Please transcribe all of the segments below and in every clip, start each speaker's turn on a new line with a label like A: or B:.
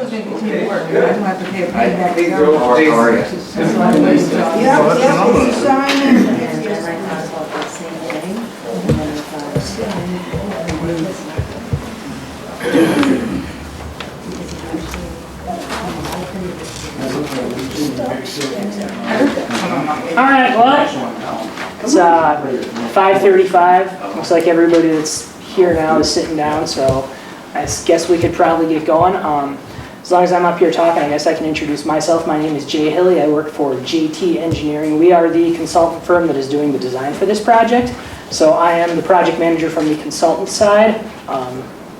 A: a big teamwork. I don't have to pay a payback.
B: How are you?
A: Yeah, it's a sign.
C: All right, well, it's 5:35. Looks like everybody that's here now is sitting down, so I guess we could probably get going. As long as I'm up here talking, I guess I can introduce myself. My name is Jay Hilly. I work for JT Engineering. We are the consultant firm that is doing the design for this project. So I am the project manager from the consultant side.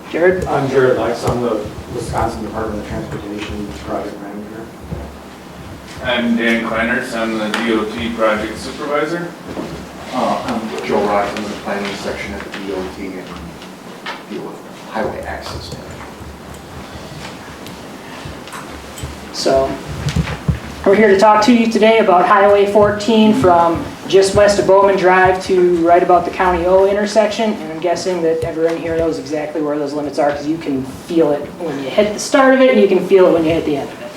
C: Jared?
D: I'm Jared Lex. I'm the Wisconsin Department of Transportation project manager.
E: I'm Dan Kleiners. I'm the DOT project supervisor.
B: I'm Joe Rock. I'm in the planning section at the DOT and deal with highway access.
C: So we're here to talk to you today about Highway 14 from just west of Bowman Drive to right about the County O intersection. And I'm guessing that everyone here knows exactly where those limits are because you can feel it when you hit the start of it and you can feel it when you hit the end of it.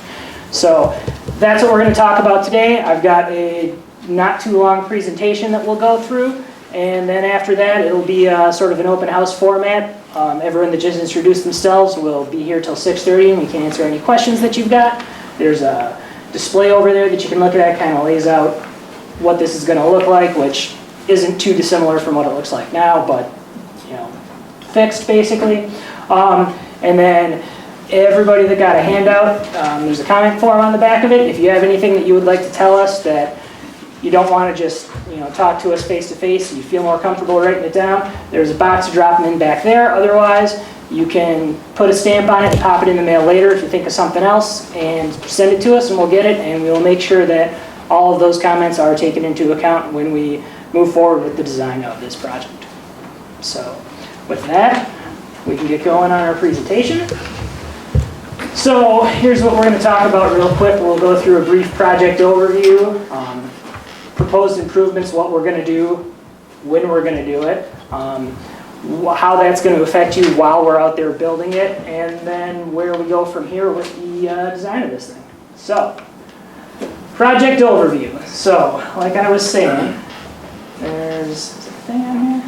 C: So that's what we're going to talk about today. I've got a not too long presentation that we'll go through. And then after that, it'll be sort of an open house format. Everyone that just introduced themselves will be here till 6:30 and we can answer any questions that you've got. There's a display over there that you can look at. It kind of lays out what this is going to look like, which isn't too dissimilar from what it looks like now, but you know, fixed basically. And then everybody that got a handout, there's a comment form on the back of it. If you have anything that you would like to tell us that you don't want to just talk to us face to face, you feel more comfortable writing it down, there's a box to drop them in back there. Otherwise, you can put a stamp on it and pop it in the mail later if you think of something else and send it to us and we'll get it and we will make sure that all of those comments are taken into account when we move forward with the design of this project. So with that, we can get going on our presentation. So here's what we're going to talk about real quick. We'll go through a brief project overview, proposed improvements, what we're going to do, when we're going to do it, how that's going to affect you while we're out there building it, and then where we go from here with the design of this thing. So, project overview. So, like I was saying, is a thing on here?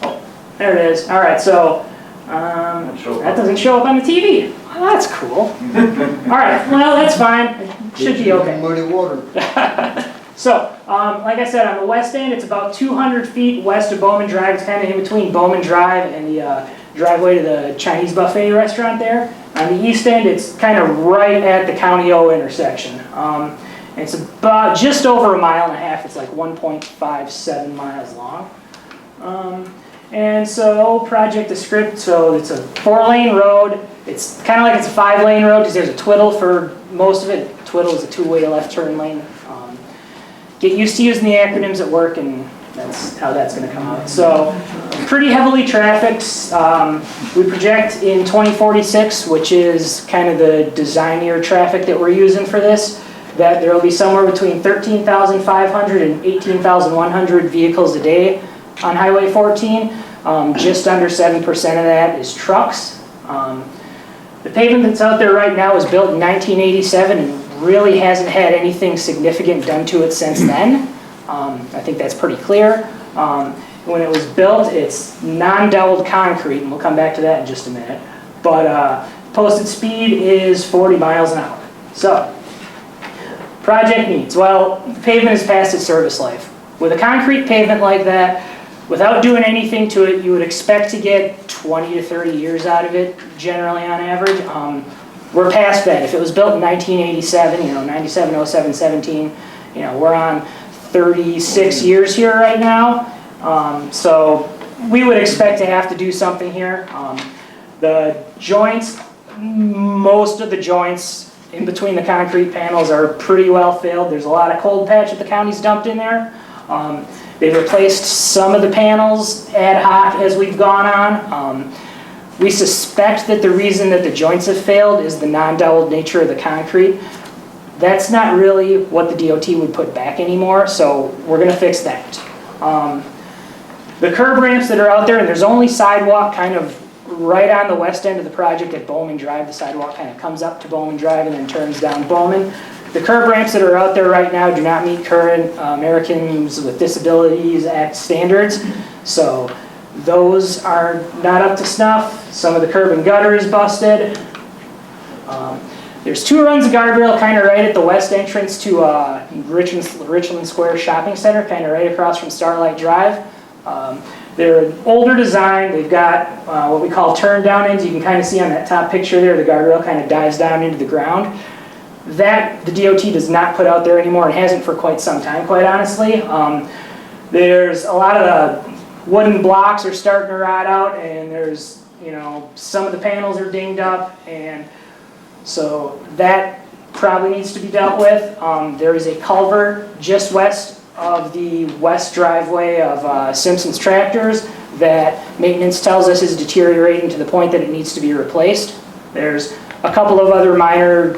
C: Oh, there it is. All right, so that doesn't show up on the TV. Well, that's cool. All right, well, that's fine. It should be okay.
F: Muddy water.
C: So, like I said, on the west end, it's about 200 feet west of Bowman Drive. It's kind of in between Bowman Drive and the driveway to the Chinese buffet restaurant there. On the east end, it's kind of right at the County O intersection. It's about just over 1.5 miles. It's like 1.57 miles long. And so, project description, so it's a 4-lane road. It's kind of like it's a 5-lane road because there's a twiddle for most of it. Twiddle is a 2-way left turn lane. Get used to using the acronyms at work and that's how that's going to come out. So, pretty heavily trafficked. We project in 2046, which is kind of the design year traffic that we're using for this, that there will be somewhere between 13,500 and 18,100 vehicles a day on Highway 14. Just under 7% of that is trucks. The pavement that's out there right now was built in 1987 and really hasn't had anything significant done to it since then. I think that's pretty clear. When it was built, it's non-doweled concrete, and we'll come back to that in just a minute. But posted speed is 40 miles an hour. So, project needs. Well, the pavement is past its service life. With a concrete pavement like that, without doing anything to it, you would expect to get 20 to 30 years out of it, generally on average. We're past that. If it was built in 1987, 97, 07, 17, we're on 36 years here right now. So we would expect to have to do something here. The joints, most of the joints in between the concrete panels are pretty well filled. There's a lot of cold patch that the county's dumped in there. They've replaced some of the panels ad hoc as we've gone on. We suspect that the reason that the joints have failed is the non-doweled nature of the concrete. That's not really what the DOT would put back anymore, so we're going to fix that. The curb ramps that are out there, and there's only sidewalk kind of right on the west end of the project at Bowman Drive. The sidewalk kind of comes up to Bowman Drive and then turns down Bowman. The curb ramps that are out there right now do not meet current Americans with Disabilities Act standards. So those are not up to snuff. Some of the curb and gutter is busted. There's 2 runs of guardrail kind of right at the west entrance to Richland Square Shopping Center, kind of right across from Starlight Drive. They're an older design. They've got what we call turn down ends. You can kind of see on that top picture there, the guardrail kind of dives down into the ground. That the DOT does not put out there anymore and hasn't for quite some time, quite honestly. There's a lot of the wooden blocks are starting to rot out, and there's, you know, some of the panels are dinged up, and so that probably needs to be dealt with. There is a culvert just west of the west driveway of Simpson's Tractors that maintenance tells us is deteriorating to the point that it needs to be replaced. There's a couple of other minor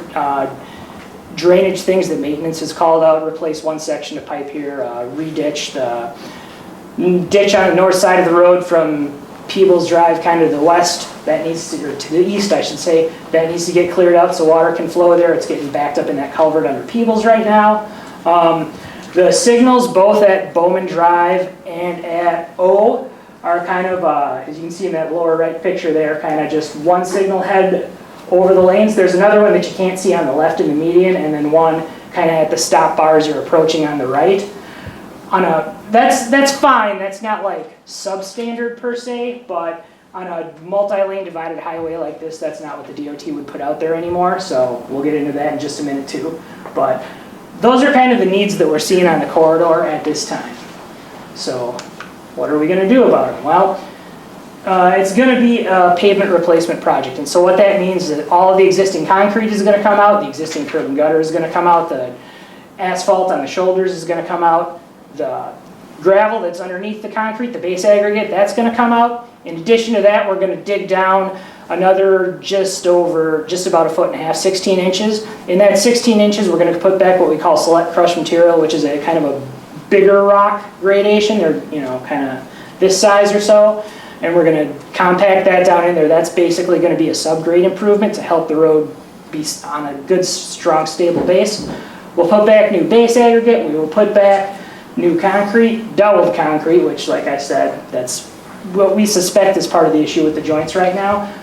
C: drainage things that maintenance has called out. Replace one section of pipe here, re-ditch the ditch on the north side of the road from Peebles Drive kind of to the west. That needs to, or to the east I should say, that needs to get cleared out so water can flow there. It's getting backed up in that culvert under Peebles right now. The signals both at Bowman Drive and at O are kind of, as you can see in that lower right picture there, kind of just one signal head over the lanes. There's another one that you can't see on the left in the median, and then one kind of at the stop bars you're approaching on the right. That's fine. That's not like substandard per se, but on a multi-lane divided highway like this, that's not what the DOT would put out there anymore. So we'll get into that in just a minute too. But those are kind of the needs that we're seeing on the corridor at this time. So what are we going to do about them? Well, it's going to be a pavement replacement project. And so what that means is that all of the existing concrete is going to come out, the existing curb and gutter is going to come out, the asphalt on the shoulders is going to come out, the gravel that's underneath the concrete, the base aggregate, that's going to come out. In addition to that, we're going to dig down another just about 1.5 foot, 16 inches. In that 16 inches, we're going to put back what we call select crushed material, which is a kind of a bigger rock gradation. They're, you know, kind of this size or so. And we're going to compact that down in there. That's basically going to be a subgrade improvement to help the road be on a good, strong, stable base. We'll put back new base aggregate. We will put back new concrete, doubled concrete, which, like I said, that's what we suspect is part of the issue with the joints right now.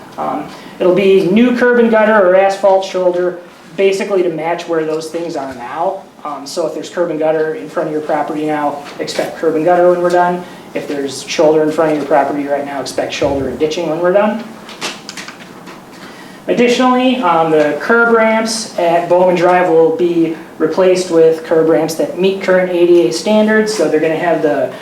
C: It'll be new curb and gutter or asphalt shoulder, basically to match where those things are now. So if there's curb and gutter in front of your property now, expect curb and gutter when we're done. If there's shoulder in front of your property right now, expect shoulder and ditching when we're done. Additionally, the curb ramps at Bowman Drive will be replaced with curb ramps that meet current ADA standards. So they're going to have the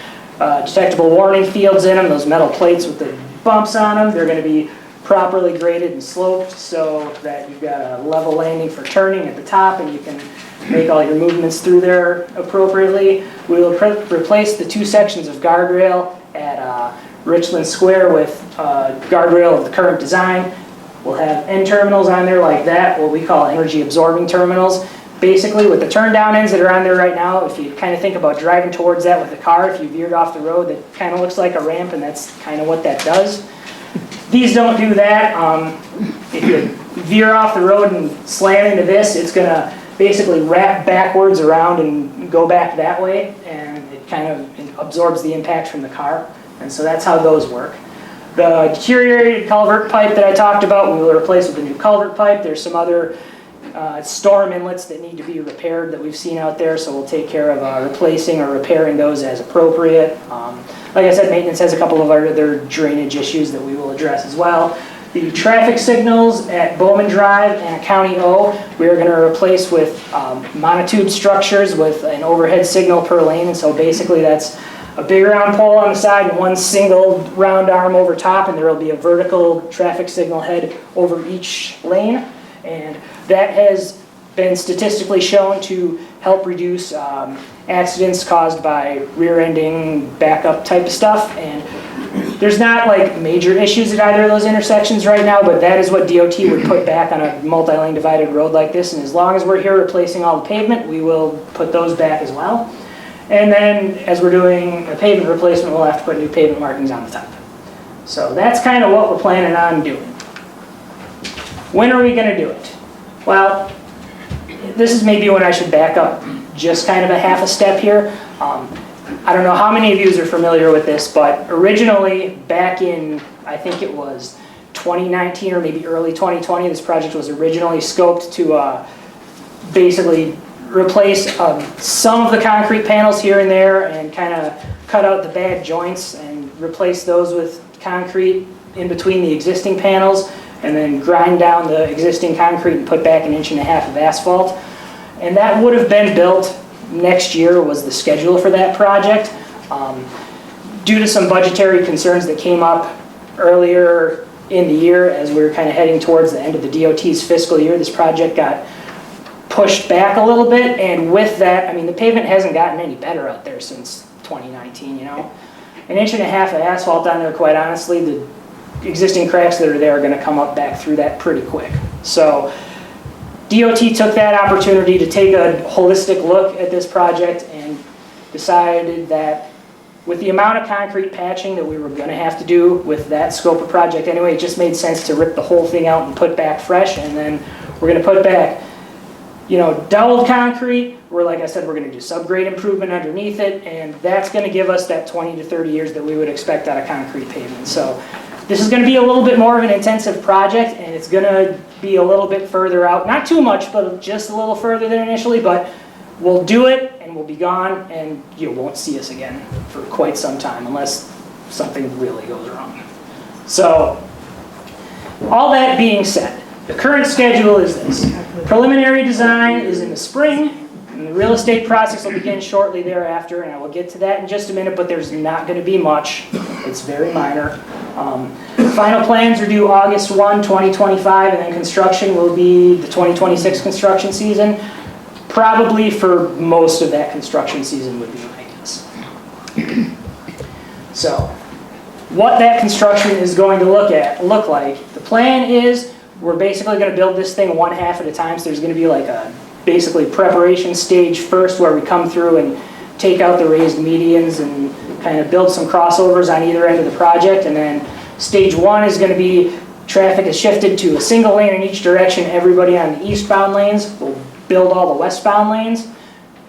C: detectable warning fields in them, those metal plates with the bumps on them. They're going to be properly graded and sloped so that you've got a level landing for turning at the top and you can make all your movements through there appropriately. We will replace the 2 sections of guardrail at Richland Square with guardrail of the current design. We'll have end terminals on there like that, what we call energy absorbing terminals. Basically, with the turn down ends that are on there right now, if you kind of think about driving towards that with the car, if you veered off the road, that kind of looks like a ramp, and that's kind of what that does. These don't do that. If you veer off the road and slam into this, it's going to basically wrap backwards around and go back that way, and it kind of absorbs the impact from the car. And so that's how those work. The deteriorated culvert pipe that I talked about, we will replace with a new culvert pipe. There's some other storm inlets that need to be repaired that we've seen out there, so we'll take care of replacing or repairing those as appropriate. Like I said, maintenance has a couple of other drainage issues that we will address as well. The traffic signals at Bowman Drive and County O, we are going to replace with monotube structures with an overhead signal per lane, and so basically that's a big round pole on the side and one single round arm over top, and there will be a vertical traffic signal head over each lane. And that has been statistically shown to help reduce accidents caused by rear-ending, backup type of stuff. And there's not like major issues at either of those intersections right now, but that is what DOT would put back on a multi-lane divided road like this. And as long as we're here replacing all the pavement, we will put those back as well. And then as we're doing a pavement replacement, we'll have to put new pavement markings on the top. So that's kind of what we're planning on doing. When are we going to do it? Well, this is maybe when I should back up just kind of a half a step here. I don't know how many of you are familiar with this, but originally back in, I think it was 2019 or maybe early 2020, this project was originally scoped to basically replace some of the concrete panels here and there and kind of cut out the bad joints and replace those with concrete in between the existing panels, and then grind down the existing concrete and put back 1.5 inches of asphalt. And that would have been built next year was the schedule for that project. Due to some budgetary concerns that came up earlier in the year as we were kind of heading towards the end of the DOT's fiscal year, this project got pushed back a little bit, and with that, I mean, the pavement hasn't gotten any better out there since 2019, you know. 1.5 inches of asphalt on there, quite honestly, the existing cracks that are there are going to come up back through that pretty quick. So DOT took that opportunity to take a holistic look at this project and decided that with the amount of concrete patching that we were going to have to do with that scope of project anyway, it just made sense to rip the whole thing out and put back fresh, and then we're going to put back, you know, doubled concrete, where, like I said, we're going to do subgrade improvement underneath it, and that's going to give us that 20 to 30 years that we would expect out of concrete pavement. So this is going to be a little bit more of an intensive project, and it's going to be a little bit further out. Not too much, but just a little further than initially, but we'll do it, and we'll be gone, and you won't see us again for quite some time, unless something really goes wrong. So, all that being said, the current schedule is this. Preliminary design is in the spring, and the real estate process will begin shortly thereafter, and I will get to that in just a minute, but there's not going to be much. It's very minor. Final plans are due August 1, 2025, and then construction will be the 2026 construction season. Probably for most of that construction season would be my guess. So, what that construction is going to look like, the plan is we're basically going to build this thing one half at a time. So there's going to be like a basically preparation stage first where we come through and take out the raised medians and kind of build some crossovers on either end of the project. And then stage one is going to be traffic is shifted to a single lane in each direction. Everybody on the eastbound lanes will build all the westbound lanes.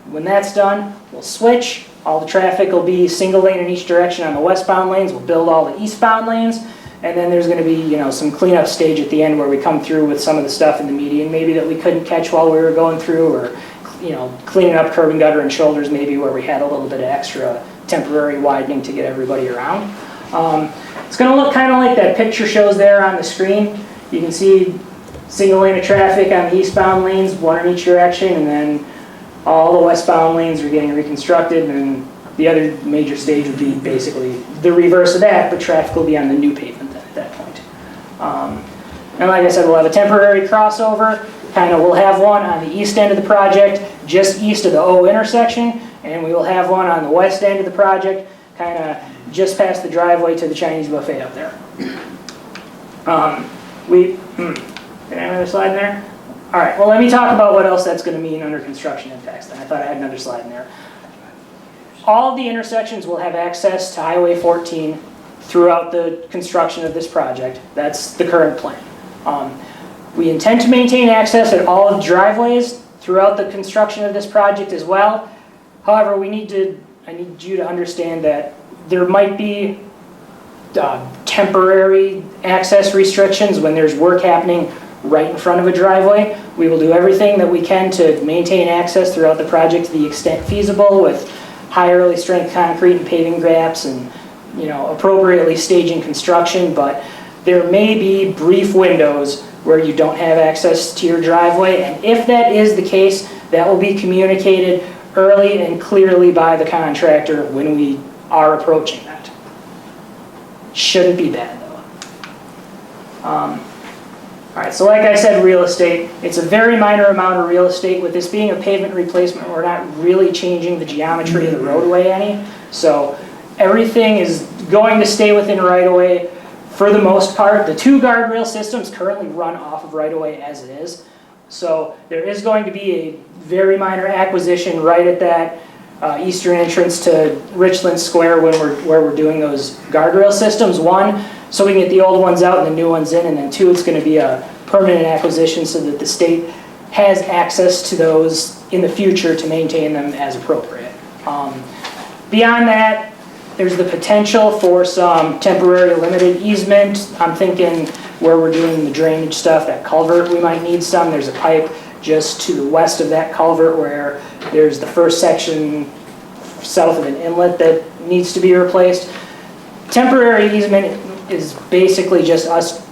C: When that's done, we'll switch. All the traffic will be single lane in each direction on the westbound lanes. We'll build all the eastbound lanes. And then there's going to be, you know, some cleanup stage at the end where we come through with some of the stuff in the median maybe that we couldn't catch while we were going through, or, you know, cleaning up curb and gutter and shoulders maybe where we had a little bit of extra temporary widening to get everybody around. It's going to look kind of like that picture shows there on the screen. You can see single lane of traffic on the eastbound lanes, one in each direction, and then all the westbound lanes are getting reconstructed, and the other major stage would be basically the reverse of that, but traffic will be on the new pavement at that point. And like I said, we'll have a temporary crossover. We'll have one on the east end of the project, just east of the O intersection, and we will have one on the west end of the project, kind of just past the driveway to the Chinese buffet up there. Did I have another slide in there? All right, well, let me talk about what else that's going to mean under construction impacts then. I thought I had another slide in there. All of the intersections will have access to Highway 14 throughout the construction of this project. That's the current plan. We intend to maintain access at all of the driveways throughout the construction of this project as well. However, I need you to understand that there might be temporary access restrictions when there's work happening right in front of a driveway. We will do everything that we can to maintain access throughout the project to the extent feasible with high early strength concrete and paving gaps and, you know, appropriately staging construction, but there may be brief windows where you don't have access to your driveway, and if that is the case, that will be communicated early and clearly by the contractor when we are approaching that. Shouldn't be bad though. All right, so like I said, real estate, it's a very minor amount of real estate. With this being a pavement replacement, we're not really changing the geometry of the roadway any. So everything is going to stay within right-of-way for the most part. The two guardrail systems currently run off of right-of-way as it is. So there is going to be a very minor acquisition right at that eastern entrance to Richland Square where we're doing those guardrail systems. One, so we can get the old ones out and the new ones in, and then 2, it's going to be a permanent acquisition so that the state has access to those in the future to maintain them as appropriate. Beyond that, there's the potential for some temporary limited easement. I'm thinking where we're doing the drainage stuff, that culvert, we might need some. There's a pipe just to the west of that culvert where there's the first section south of an inlet that needs to be replaced. Temporary easement is basically just us,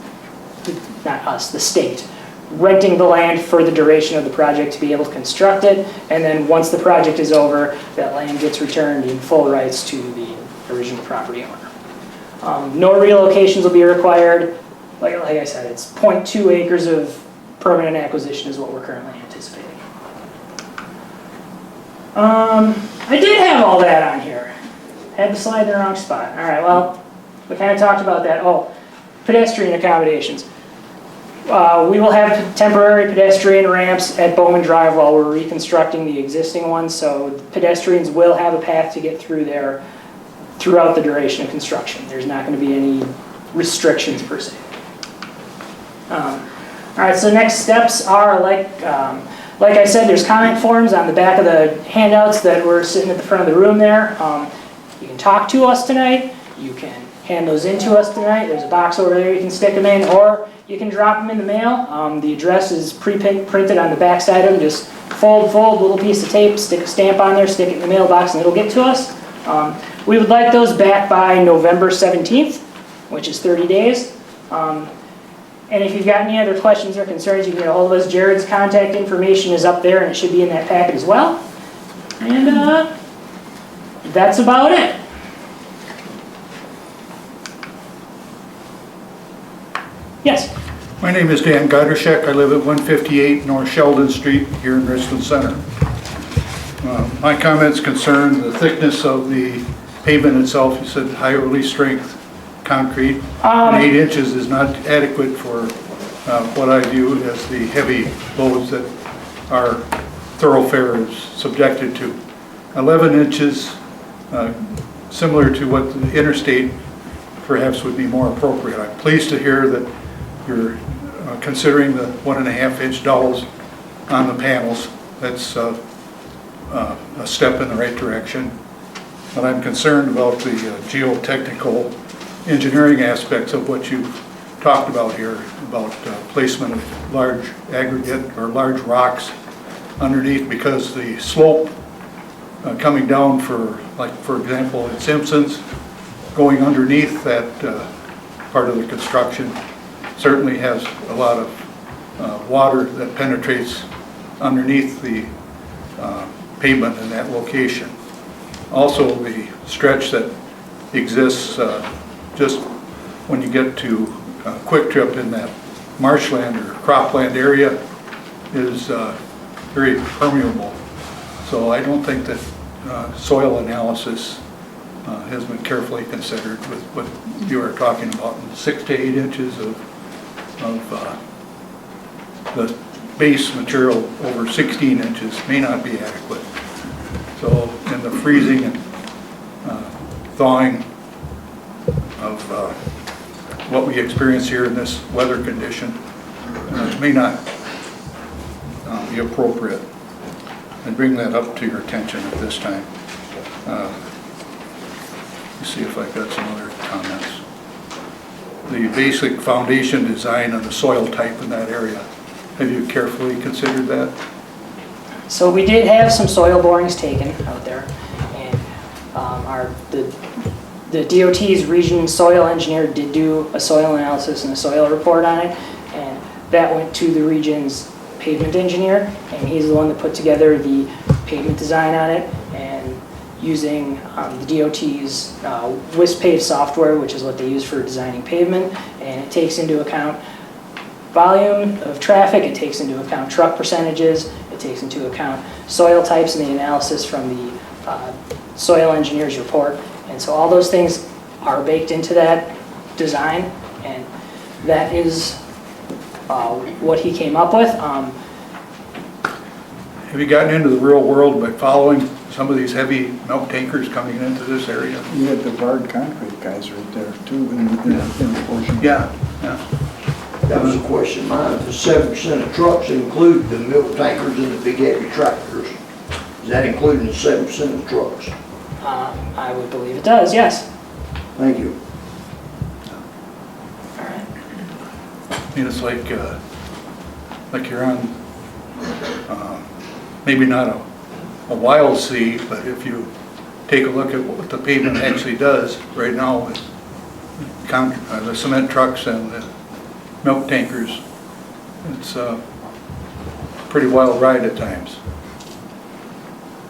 C: not us, the state, renting the land for the duration of the project to be able to construct it, and then once the project is over, that land gets returned in full rights to the original property owner. No relocations will be required. Like I said, it's 0.2 acres of permanent acquisition is what we're currently anticipating. I did have all that on here. Had the slide in the wrong spot. All right, well, we kind of talked about that. Oh, pedestrian accommodations. We will have temporary pedestrian ramps at Bowman Drive while we're reconstructing the existing ones, so pedestrians will have a path to get through there throughout the duration of construction. There's not going to be any restrictions per se. All right, so next steps are like I said, there's comment forms on the back of the handouts that were sitting at the front of the room there. You can talk to us tonight. You can hand those in to us tonight. There's a box over there you can stick them in, or you can drop them in the mail. The address is pre-printed on the back side of them. Just fold, little piece of tape, stick a stamp on there, stick it in the mailbox, and it'll get to us. We would like those back by November 17th, which is 30 days. And if you've got any other questions or concerns, you can get a hold of us. Jared's contact information is up there, and it should be in that packet as well. And that's about it. Yes?
F: My name is Dan Godershek. I live at 158 North Sheldon Street here in Richland Center. My comments concern the thickness of the pavement itself. You said high release strength concrete. And 8 inches is not adequate for what I view as the heavy loads that our thoroughfare is subjected to. 11 inches, similar to what the interstate perhaps would be more appropriate. I'm pleased to hear that you're considering the 1.5-inch dowels on the panels. That's a step in the right direction. But I'm concerned about the geotechnical engineering aspects of what you've talked about here, about placement of large aggregate or large rocks underneath, because the slope coming down for example, in Simpson's, going underneath that part of the construction certainly has a lot of water that penetrates underneath the pavement in that location. Also, the stretch that exists just when you get to Quick Trip in that marshland or cropland area is very permeable. So I don't think that soil analysis has been carefully considered with what you were talking about. 6 to 8 inches of the base material over 16 inches may not be adequate. So in the freezing and thawing of what we experience here in this weather condition may not be appropriate, and bring that up to your attention at this time. Let's see if I've got some other comments. The basic foundation design of the soil type in that area, have you carefully considered that?
C: So we did have some soil borings taken out there, and the DOT's region soil engineer did do a soil analysis and a soil report on it, and that went to the region's pavement engineer, and he's the one that put together the pavement design on it, and using the DOT's WISPave software, which is what they use for designing pavement, and it takes into account volume of traffic, it takes into account truck percentages, it takes into account soil types and the analysis from the soil engineer's report. And so all those things are baked into that design, and that is what he came up with.
F: Have you gotten into the real world by following some of these heavy milk tankers coming into this area.
G: You had the barred concrete guys right there too in the portion.
F: Yeah, yeah.
H: That was a question of mine. The 7% of trucks include the milk tankers and the big heavy tractors. Is that including the 7% of trucks?
C: I would believe it does, yes.
H: Thank you.
C: All right.
F: I mean, it's like you're on, maybe not a wild sea, but if you take a look at what the pavement actually does right now with the cement trucks and the milk tankers, it's a pretty wild ride at times.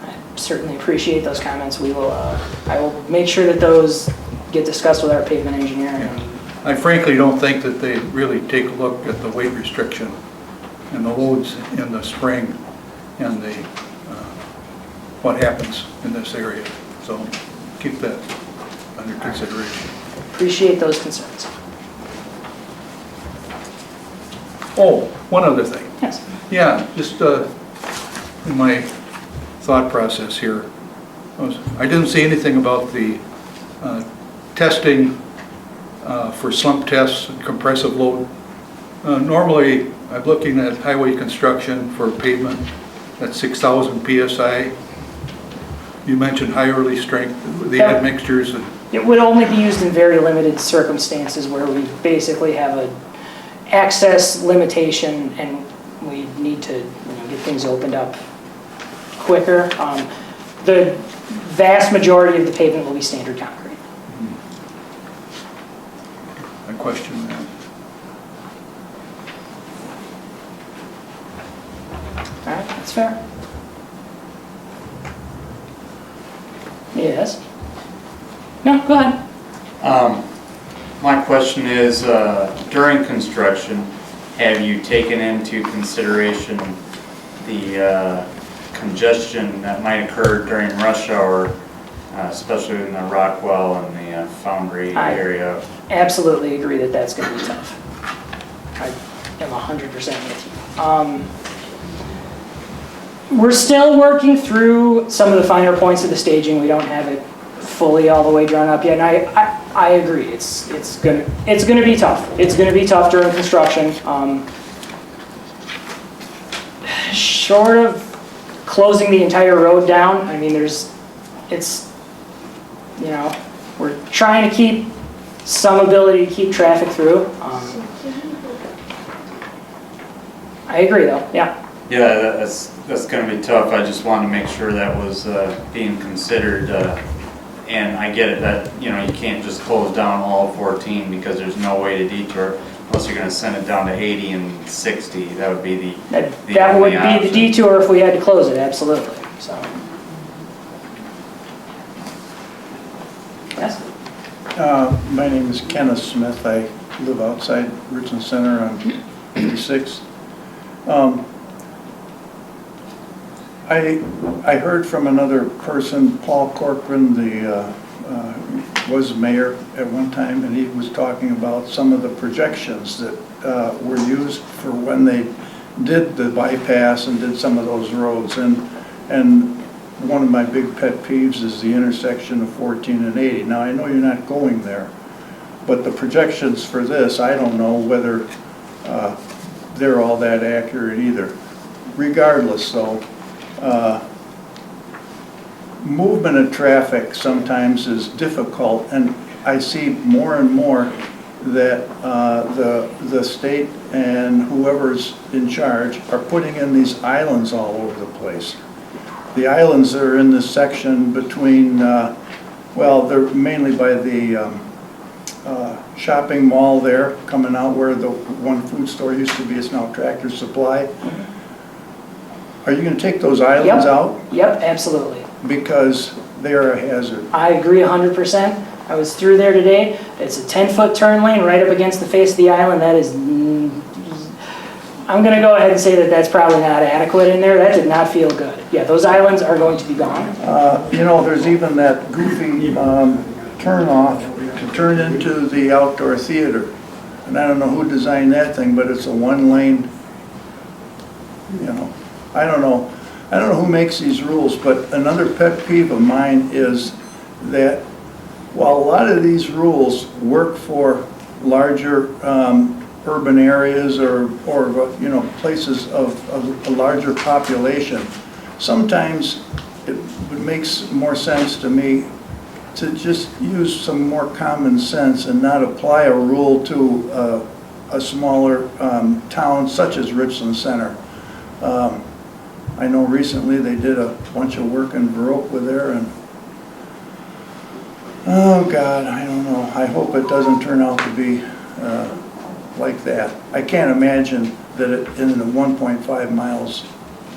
C: I certainly appreciate those comments. We will, I will make sure that those get discussed with our pavement engineer. And
F: I frankly don't think that they really take a look at the weight restriction and the loads in the spring and the what happens in this area. So keep that under consideration.
C: appreciate those concerns.
F: Oh, one other thing.
C: Yes.
F: Yeah, just in my thought process here, I didn't see anything about the testing for slump tests and compressive load. Normally, I'm looking at highway construction for pavement at 6,000 PSI. You mentioned high early strength, the admixtures. And
C: It would only be used in very limited circumstances where we basically have a access limitation and we need to get things opened up quicker. The vast majority of the pavement will be standard concrete.
F: I question that.
C: All right, that's fair. Yes? No, go ahead.
I: My question is, during construction, have you taken into consideration the congestion that might occur during rush hour, especially in the Rockwell and the Foundry area?
C: Absolutely agree that that's going to be tough. I am 100% with you. We're still working through some of the finer points of the staging. We don't have it fully all the way drawn up yet, and I agree. It's gonna be tough. It's gonna be tough during construction. Short of closing the entire road down, I mean, we're trying to keep some ability to keep traffic through. I agree, though. Yeah.
I: Yeah, that's going to be tough. I just wanted to make sure that was being considered. And I get it that you can't just close down all 14 because there's no way to detour unless you're going to send it down to 80 and 60. That would be
C: That
I: only
C: would be
I: option.
C: the detour if we had to close it. Absolutely. So. Yes.
G: My name is Kenneth Smith. I live outside Richland Center on 56. I heard from another person, Paul Corcoran, was mayor at one time, and he was talking about some of the projections that were used for when they did the bypass and did some of those roads. And one of my big pet peeves is the intersection of 14 and 80. Now, I know you're not going there, but the projections for this, I don't know whether they're all that accurate either. Regardless, though, movement of traffic sometimes is difficult, and I see more and more that the state and whoever's in charge are putting in these islands all over the place. The islands are in this section between, they're mainly by the shopping mall there, coming out where the one food store used to be. It's now Tractor Supply. Are you going to take those islands out?
C: Yep, absolutely.
G: Because they're a hazard.
C: I agree 100%. I was through there today. It's a 10-foot turn lane right up against the face of the island. That is, I'm going to go ahead and say that that's probably not adequate in there. That did not feel good. Yeah, those islands are going to be gone.
G: There's even that goofy turn off to turn into the outdoor theater. And I don't know who designed that thing, but it's a one-lane, I don't know. I don't know who makes these rules, but another pet peeve of mine is that while a lot of these rules work for larger urban areas or you know, places of a larger population, sometimes it makes more sense to me to just use some more common sense and not apply a rule to a smaller town such as Richland Center. I know recently they did a bunch of work in Viroqua there, and oh God, I don't know. I hope it doesn't turn out to be like that. I can't imagine that in the 1.5 miles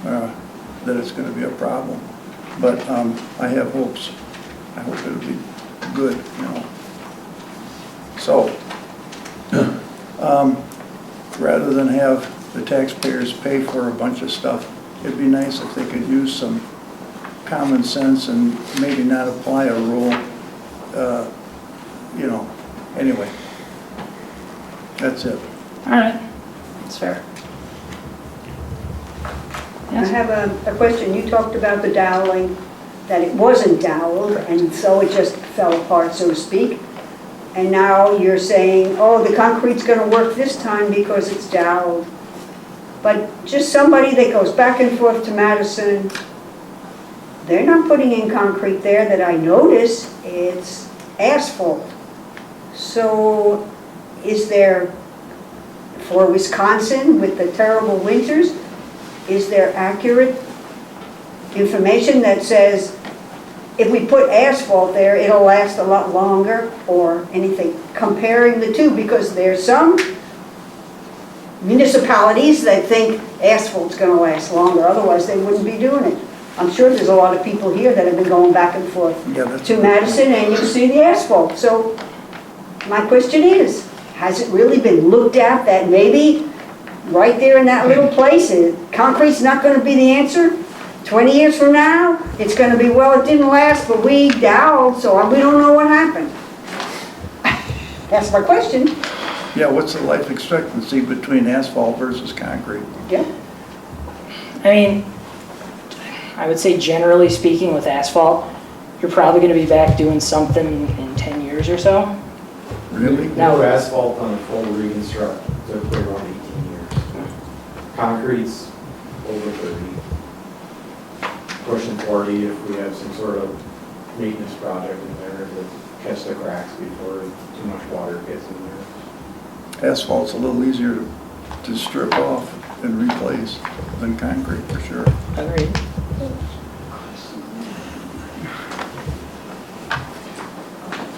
G: that it's going to be a problem. But I have hopes. I hope it'll be good, you know. So, rather than have the taxpayers pay for a bunch of stuff, it'd be nice if they could use some common sense and maybe not apply a rule, you know. Anyway, that's it.
C: All right, that's fair.
A: I have a question. You talked about the doweling, that it wasn't doweled, and so it just fell apart, so to speak. And now you're saying, oh, the concrete's going to work this time because it's doweled. But just somebody that goes back and forth to Madison, they're not putting in concrete there that I notice. It's asphalt. So is there, for Wisconsin with the terrible winters, is there accurate information that says if we put asphalt there, it'll last a lot longer, or anything comparing the two? Because there's some municipalities that think asphalt's going to last longer, otherwise they wouldn't be doing it. I'm sure there's a lot of people here that have been going back and forth to Madison, and you see the asphalt. So my question is, has it really been looked at that maybe right there in that little place, concrete's not going to be the answer? 20 years from now, it's going to be, well, it didn't last, but we doweled, so we don't know what happened. That's my question.
G: Yeah, what's the life expectancy between asphalt versus concrete?
A: Yeah.
C: I mean, I would say generally speaking with asphalt, you're probably going to be back doing something in 10 years or so.
G: Really?
D: No asphalt on a full reconstruct took around 18 years. Concrete's over 30. Pushing 40 if we have some sort of maintenance project in there to catch the cracks before too much water gets in there.
G: Asphalt's a little easier to strip off and replace than concrete, for sure.
C: Agreed.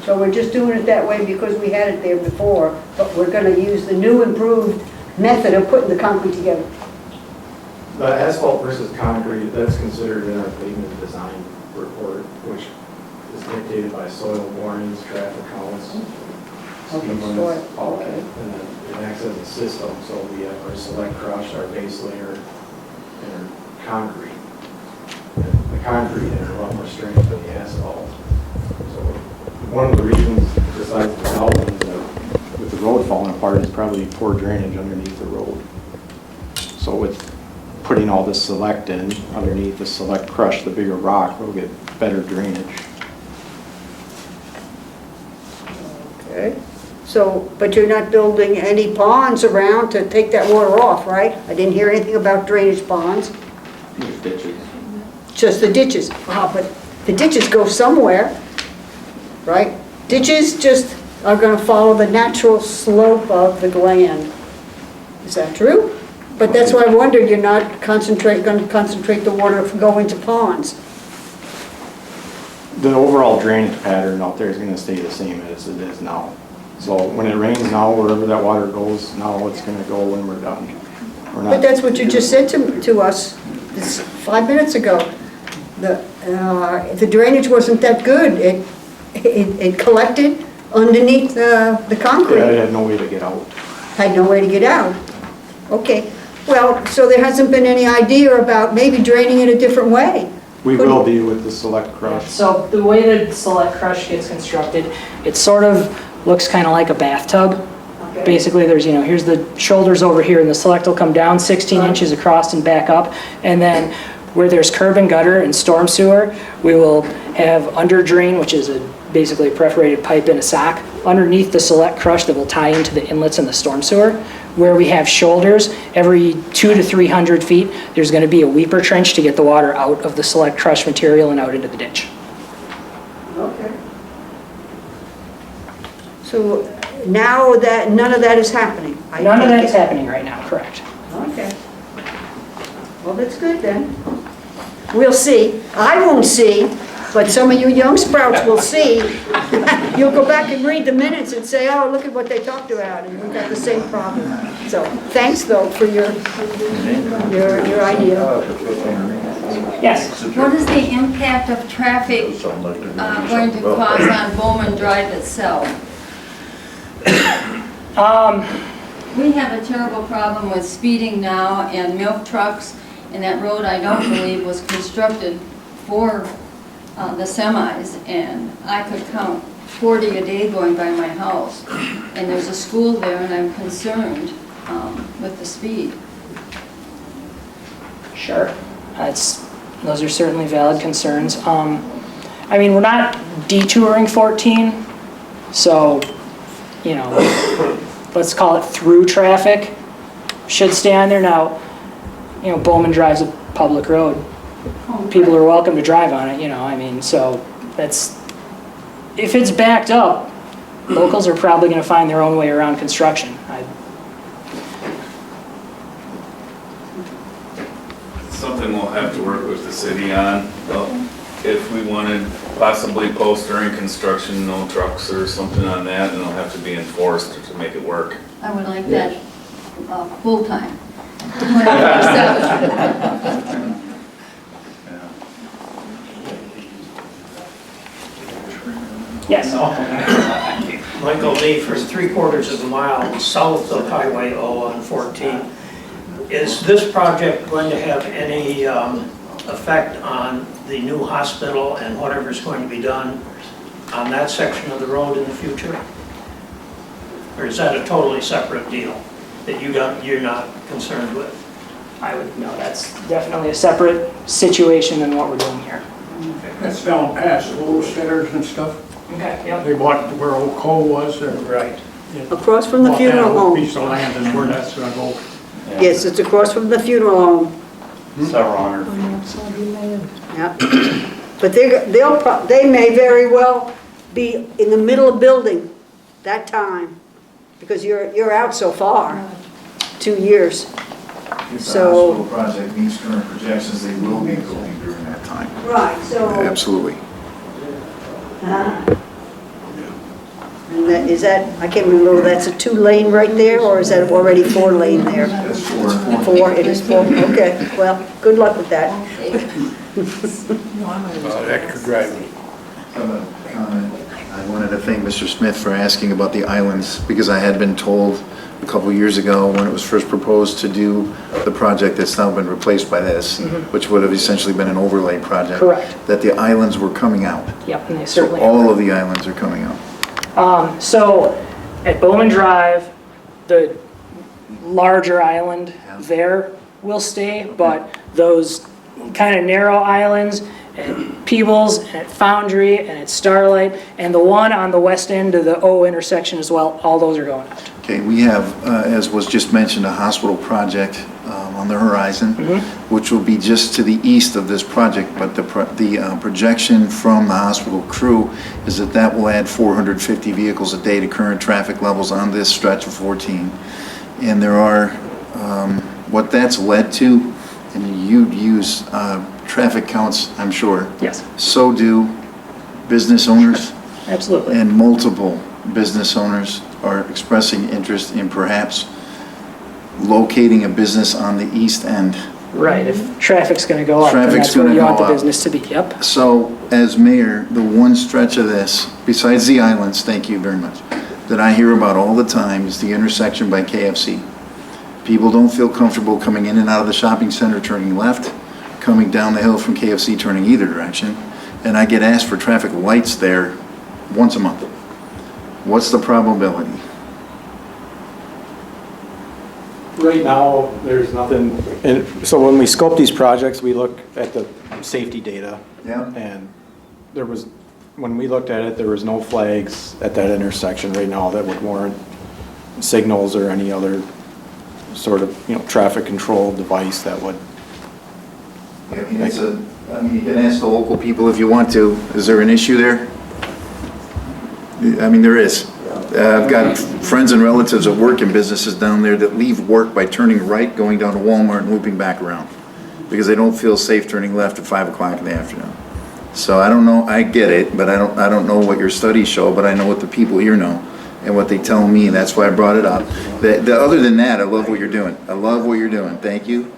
A: So we're just doing it that way because we had it there before, but we're going to use the new improved method of putting the concrete together.
D: The asphalt versus concrete, that's considered in our pavement design report, which is dictated by soil borings, traffic counts, speed limits, all that. And then it acts as a system, so we have our select crush, our base layer, and our concrete. And the concrete has a lot more strength than the asphalt. So one of the reasons, besides the outline, with the road falling apart, is probably poor drainage underneath the road. So with putting all this select in underneath the select crush, the bigger rock, we'll get better drainage.
A: Okay. So, but you're not building any ponds around to take that water off, right? I didn't hear anything about drainage ponds,
D: There's ditches.
A: just the ditches. But the ditches go somewhere, right? Ditches just are going to follow the natural slope of the gland. Is that true? But that's why I wondered, you're not going to concentrate the water from going to ponds.
D: The overall drainage pattern out there is going to stay the same as it is now. So when it rains now, wherever that water goes, now it's going to go when we're done.
A: But that's what you just said to us 5 minutes ago. The drainage wasn't that good. It collected underneath the concrete.
D: Yeah, it had no way to get out.
A: Had no way to get out. Okay. Well, so there hasn't been any idea about maybe draining it a different way.
D: We will be with the select crush.
C: So the way the select crush gets constructed, it sort of looks kind of like a bathtub.
A: Okay.
C: Basically, there's, here's the shoulders over here, and the select will come down 16 inches across and back up, and then where there's curb and gutter and storm sewer, we will have under drain, which is basically a perforated pipe in a sock, underneath the select crush that will tie into the inlets in the storm sewer. Where we have shoulders, every 200 to 300 feet, there's going to be a weeper trench to get the water out of the select crush material and out into the ditch.
A: Okay. So now that, none of that is happening?
C: None of that is happening right now, correct?
A: Okay. Well, that's good then. We'll see. I won't see, but some of you young sprouts will see. You'll go back and read the minutes and say, oh, look at what they talked about, and we've got the same problem. So, thanks though for your idea.
C: Yes?
J: What is the impact of traffic going to cause on Bowman Drive itself? We have a terrible problem with speeding now and milk trucks, and that road I don't believe was constructed for the semis, and I could count 40 a day going by my house, and there's a school there, and I'm concerned with the speed.
C: Sure. Those are certainly valid concerns. I mean, we're not detouring 14, so, you know, let's call it through traffic should stay on there. Now, you know, Bowman Drive's a public road. People are welcome to drive on it, you know, I mean, so that's, if it's backed up, locals are probably going to find their own way around construction.
E: Something we'll have to work with the city on. If we wanted possibly post during construction, no trucks or something on that, and it'll have to be enforced to make it work.
J: I would like that full-time. 24/7.
C: Yes?
K: Michael Lee for 3/4 of a mile south of Highway O on 14. Is this project going to have any effect on the new hospital and whatever's going to be done on that section of the road in the future? Or is that a totally separate deal that you're not concerned with?
C: I would, no, that's definitely a separate situation than what we're doing here.
L: That's down past Homesteaders and stuff.
C: Okay, yep.
L: They bought where Old Cole was there.
K: Right.
A: Across from the
L: Bought
A: funeral
L: that whole
A: home.
L: piece of land is where that's gonna go.
A: Yes, it's across from the funeral home.
I: Several hundred feet.
A: Yeah. But they may very well be in the middle of building that time, because you're out so far, 2 years.
M: If the
A: So-
M: hospital project meets current projections, they will be building during that time.
A: Right, so.
M: Absolutely.
A: And is that, I can't remember, that's a 2-lane right there, or is that already 4-lane there?
M: That's 4 and 4.
A: 4, it is 4, okay, well, good luck with that.
L: Extra driving.
M: Comment. I wanted to thank Mr. Smith for asking about the islands, because I had been told a couple years ago when it was first proposed to do the project that's now been replaced by this, which would have essentially been an overlay project.
C: Correct.
M: That the islands were coming out.
C: Yep, and they
M: So
C: certainly
M: all of the islands are coming out.
C: So at Bowman Drive, the larger island there will stay, but those kind of narrow islands at Peebles and at Foundry and at Starlight and the one on the west end of the O intersection as well, all those are going out.
M: Okay, we have, as was just mentioned, a hospital project on the horizon, which will be just to the east of this project, but the projection from the hospital crew is that that will add 450 vehicles a day to current traffic levels on this stretch of 14. And there are, what that's led to, and you'd use traffic counts, I'm sure.
C: Yes.
M: So do business owners.
C: Absolutely.
M: And multiple business owners are expressing interest in perhaps locating a business on the east end.
C: Right, if traffic's going to go up, then
M: Traffic's
C: that's where
M: gonna
C: you
M: go
C: want the
M: up.
C: business to be, yep.
M: So, as mayor, the one stretch of this, besides the islands, thank you very much, that I hear about all the time is the intersection by KFC. People don't feel comfortable coming in and out of the shopping center turning left, coming down the hill from KFC turning either direction, and I get asked for traffic lights there once a month. What's the probability?
D: Right now, there's nothing, and so when we scope these projects, we look at the safety data.
M: Yeah.
D: And there was, when we looked at it, there was no flags at that intersection right now that would warrant signals or any other sort of, traffic control device that would.
M: Yeah, I mean, you can ask the local people if you want to. Is there an issue there? I mean, there is. I've got friends and relatives that work in businesses down there that leave work by turning right, going down to Walmart and looping back around because they don't feel safe turning left at 5 o'clock in the afternoon. So I don't know, I get it, but I don't know what your studies show, but I know what the people here know and what they tell me. That's why I brought it up. Other than that, I love what you're doing. I love what you're doing. Thank you.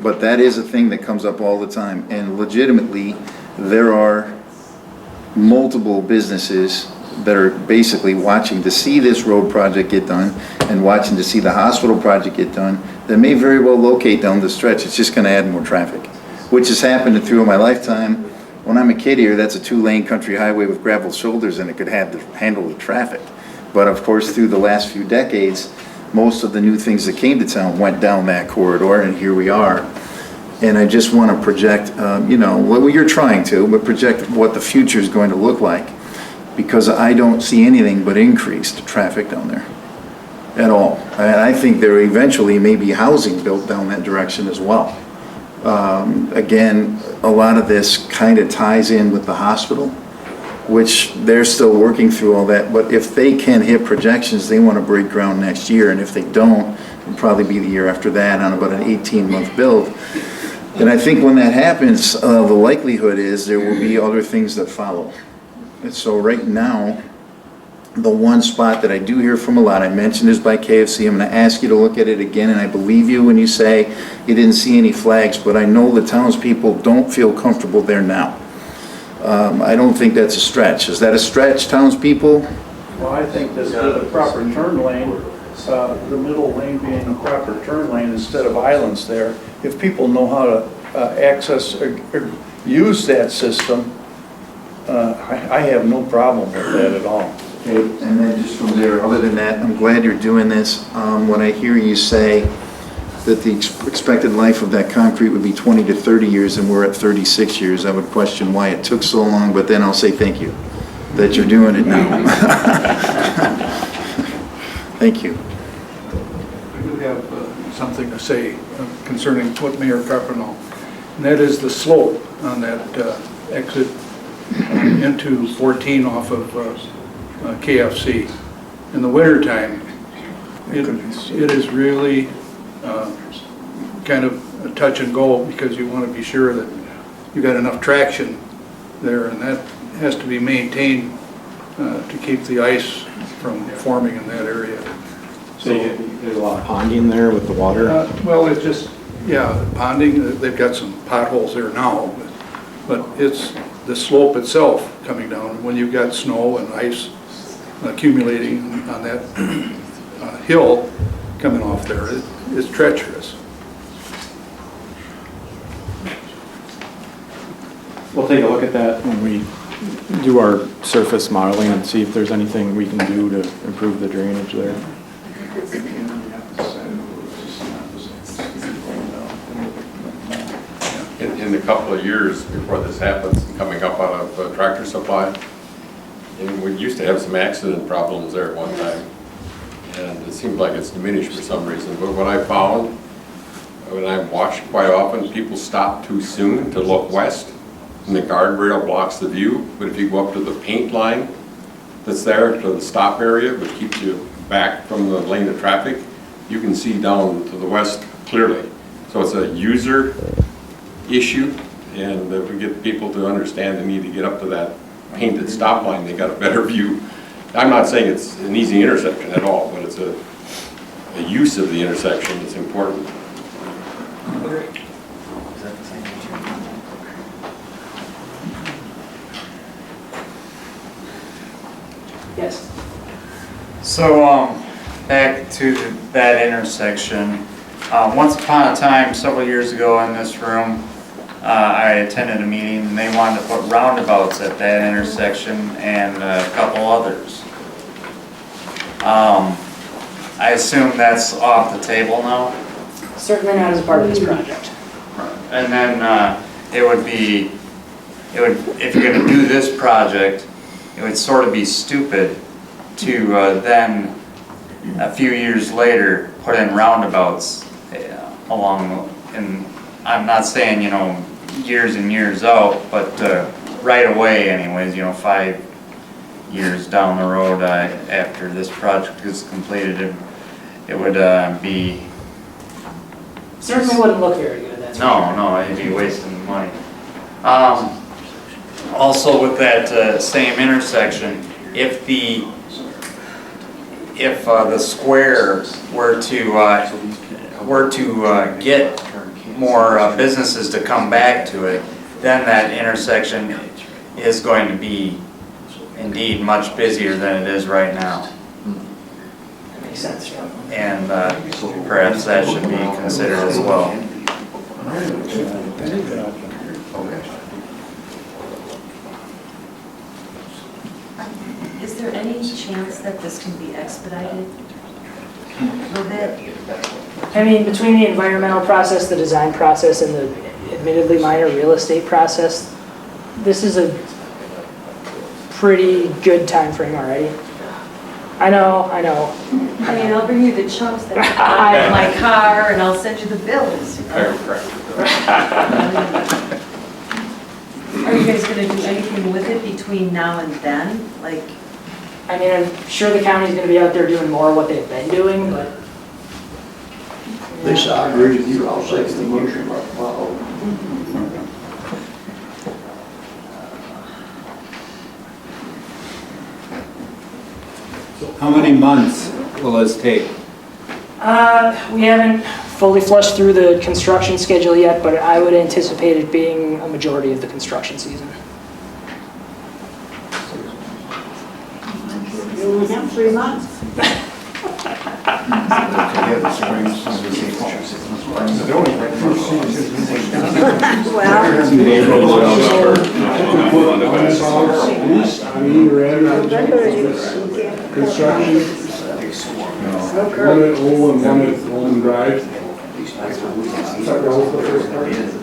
M: But that is a thing that comes up all the time. And legitimately, there are multiple businesses that are basically watching to see this road project get done and watching to see the hospital project get done that may very well locate down the stretch. It's just going to add more traffic, which has happened through my lifetime. When I'm a kid here, that's a 2-lane country highway with gravel shoulders and it could handle the traffic. But of course, through the last few decades, most of the new things that came to town went down that corridor, and here we are. And I just want to project, what you're trying to, but project what the future is going to look like. Because I don't see anything but increased traffic down there at all. And I think there eventually may be housing built down that direction as well. Again, a lot of this kind of ties in with the hospital, which they're still working through all that. But if they can hit projections, they want to break ground next year. And if they don't, it'll probably be the year after that on about an 18-month build. And I think when that happens, the likelihood is there will be other things that follow. And so right now, the one spot that I do hear from a lot, I mentioned is by KFC. I'm going to ask you to look at it again, and I believe you when you say you didn't see any flags, but I know the townspeople don't feel comfortable there now. I don't think that's a stretch. Is that a stretch, townspeople?
G: Well, I think that the proper turn lane, the middle lane being a proper turn lane instead of islands there, if people know how to access or use that system, I have no problem with that at all.
M: Okay, and then just from there, other than that, I'm glad you're doing this. When I hear you say that the expected life of that concrete would be 20 to 30 years and we're at 36 years, I would question why it took so long, but then I'll say thank you that you're doing it now. Thank you.
F: I do have something to say concerning what Mayor Carpenter, and that is the slope on that exit into 14 off of KFC. In the wintertime, it is really kind of a touch and go because you want to be sure that you got enough traction there, and that has to be maintained to keep the ice from forming in that area.
D: So there's a lot of ponding there with the water?
F: Well, it's just, yeah, ponding, they've got some potholes there now, but it's the slope itself coming down. When you've got snow and ice accumulating on that hill coming off there, it's treacherous.
D: We'll take a look at that when we do our surface modeling and see if there's anything we can do to improve the drainage there.
N: In the couple of years before this happens, coming up out of Tractor Supply, and we used to have some accident problems there at one time, and it seems like it's diminished for some reason. But what I found, when I watched quite often, people stop too soon to look west, and the guardrail blocks the view. But if you go up to the paint line that's there to the stop area, which keeps you back from the lane of traffic, you can see down to the west clearly. So it's a user issue, and if we get people to understand they need to get up to that painted stop line, they got a better view. I'm not saying it's an easy intersection at all, but it's a use of the intersection that's important.
C: Yes.
I: So, back to that intersection. Once upon a time, several years ago in this room, I attended a meeting and they wanted to put roundabouts at that intersection and a couple others. I assume that's off the table now?
C: Certainly not as part of this project.
I: And then it would be, if you're gonna do this project, it would sort of be stupid to then, a few years later, put in roundabouts along, and I'm not saying, you know, years and years out, but right away anyways, you know, 5 years down the road after this project is completed, it would be...
C: Certainly wouldn't look very good, that's for sure.
I: No, it'd be wasting money. Also with that same intersection, if the square were to get more businesses to come back to it, then that intersection is going to be indeed much busier than it is right now.
C: That makes sense, yeah.
I: And perhaps that should be considered as well.
O: Is there any chance that this can be expedited a little bit?
C: I mean, between the environmental process, the design process, and the admittedly minor real estate process, this is a pretty good time frame already. I know.
O: I mean, I'll bring you the chunks that I buy in my car, and I'll send you the bills. Are you guys gonna do anything with it between now and then? Like,
C: I mean, I'm sure the county's gonna be out there doing more of what they've been doing, but...
H: Lisa, I agree with you, I'll second the motion.
P: How many months will this take?
C: We haven't fully flushed through the construction schedule yet, but I would anticipate it being a majority of the construction season.
A: You only have 3 months.
L: Construction, one at O and one at Olin Drive.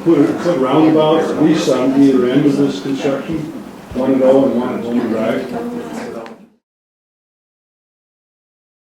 L: Put roundabouts, east on either end of this construction, one at O and one at Olin Drive.